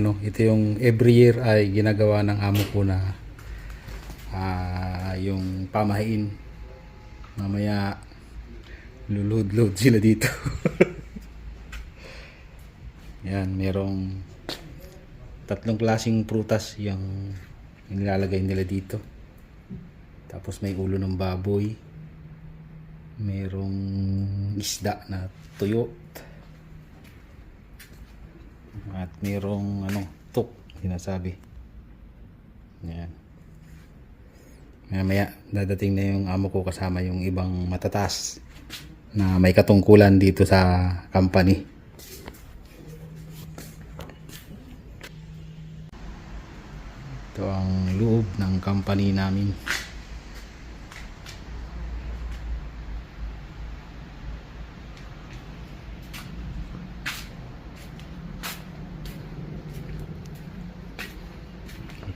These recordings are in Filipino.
Ito yung every year ay ginagawa ng amo ko na yung pamahiin. Mamaya lulod-load sila dito. Yan, merong tatlong klaseng prutas yung nilalagay nila dito. Tapos may ulo ng baboy. Merong isda na tuyo. At merong tuk, sinasabi. Yan. Mamaya dadating na yung amo ko kasama yung ibang matatas na may katungkulan dito sa company. Ito ang loob ng company namin.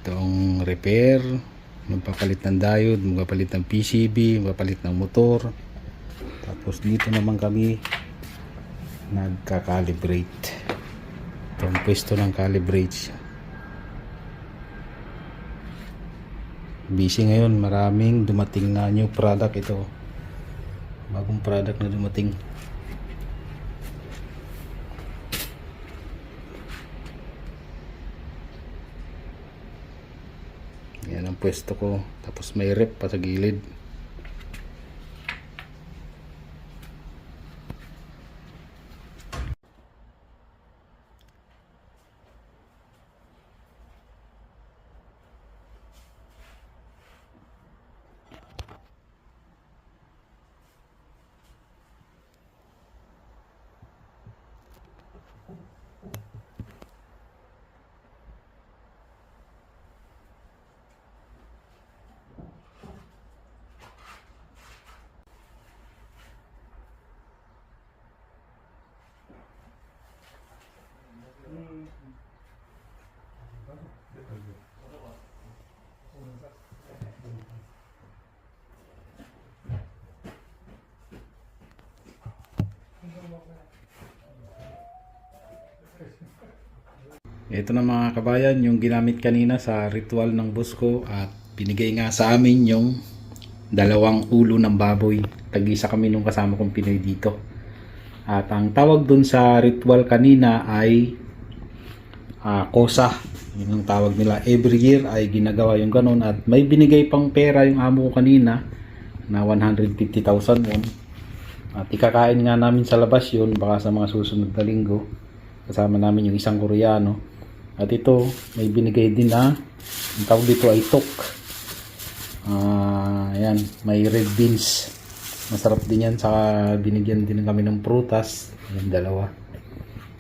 Itong repair, magpapalit ng diode, magpapalit ng PCB, magpapalit ng motor. Tapos dito naman kami nagka-calibrate. Itong pwesto ng calibrate. Busy ngayon, maraming dumating na new product ito. Bagong product na dumating. Yan ang pwesto ko. Tapos may rep pa sa gilid. Ito na mga kabayan, yung ginamit kanina sa ritual ng boss ko at binigay nga sa amin yung dalawang ulo ng baboy. Tag-isa kami nung kasama kong Pinoy dito. At ang tawag dun sa ritual kanina ay kosa. Yun ang tawag nila. Every year ay ginagawa yung ganun at may binigay pang pera yung amo ko kanina na 150,000 won. At ikakain nga namin sa labas yun baka sa mga susunod na linggo. Kasama namin yung isang Koreano. At ito, may binigay din na, ang tawag dito ay tok. Ayan, may red beans. Masarap din yan. Saka binigyan din kami ng prutas. Ayan, dalawa.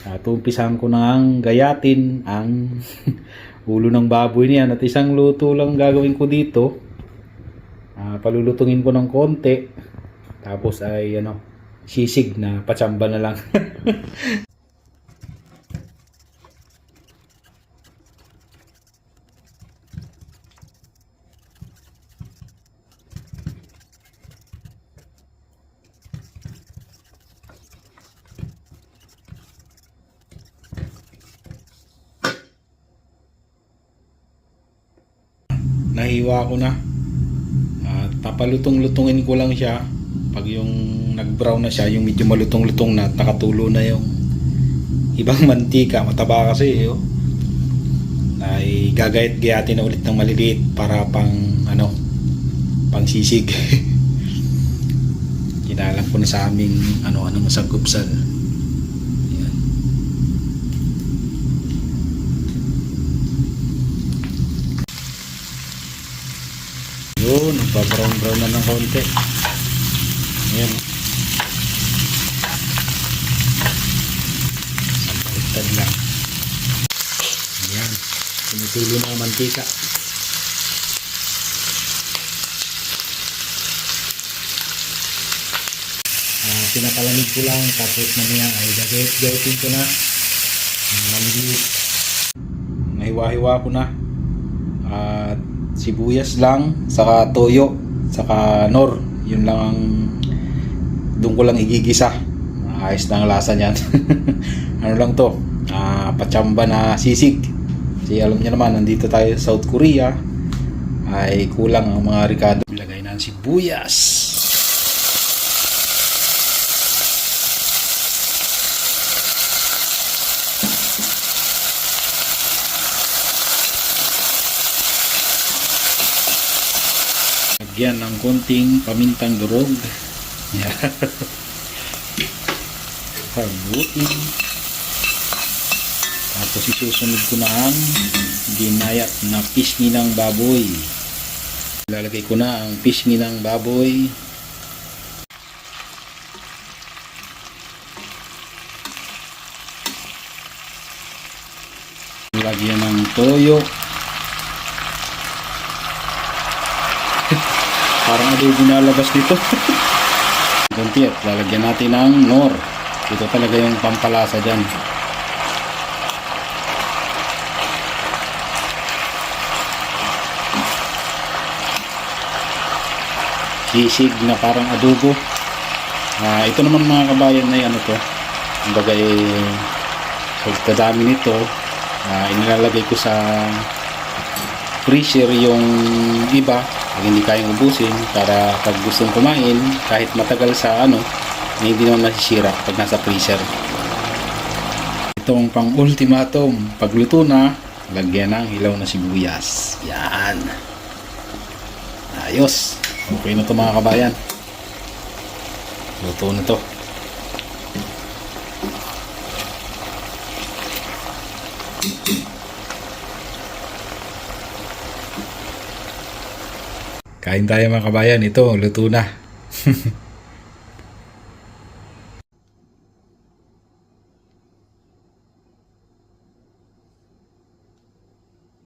At umpisahan ko na ang gayatin ang ulo ng baboy niyan. At isang luto lang gagawin ko dito. Palulutungin ko ng konti. Tapos ay sisig na patsamba na lang. Nahiwa ko na at papalutong-lutungin ko lang siya. Pag yung nag-brown na siya, yung medyo malutong-lutong na at nakatulo na yung ibang mantika, mataba kasi ay gagayat-gayatin na ulit ng maliliit para pang pang sisig. Kinalang ko na sa aming masagupsal. Yun, nagpa-brown na ng konti. Ayan. Sampaliktad lang. Ayan. Tumutulo na ang mantika. Pinapalamig ko lang. Tapos mamaya ay gagawin ko na. Maliliit. Nahiwa-hiwa ko na. At sibuyas lang, saka toyo, saka nor. Yun lang ang doon ko lang igigisa. Ayos na ang lasa niyan. Ano lang to, pachamba na sisig. Kasi alam niyo naman, nandito tayo sa South Korea, ay kulang ang mga ricado. Ilagay na ang sibuyas. Lagyan ng konting pamintang durog. Yan. Haluin. Tapos isusunod ko na ang ginayat na pisngi ng baboy. Ilalagay ko na ang pisngi ng baboy. Lagyan ng toyo. Parang adobo nalabas dito. Konti at lalagyan natin ng nor. Ito talaga yung pampalasa dyan. Sisig na parang adobo. Ito naman mga kabayan na ano to. Kumbaga pagkadami nito, inilalagay ko sa freezer yung iba pag hindi kayang ubusin, para pag gustong kumain kahit matagal sa hindi naman masisira pag nasa freezer. Itong pang ultimatum, pagluto na, lagyan ng hilaw na sibuyas. Yan, ayos. Okay na to mga kabayan, luto na to. Kain tayo mga kabayan, ito luto na.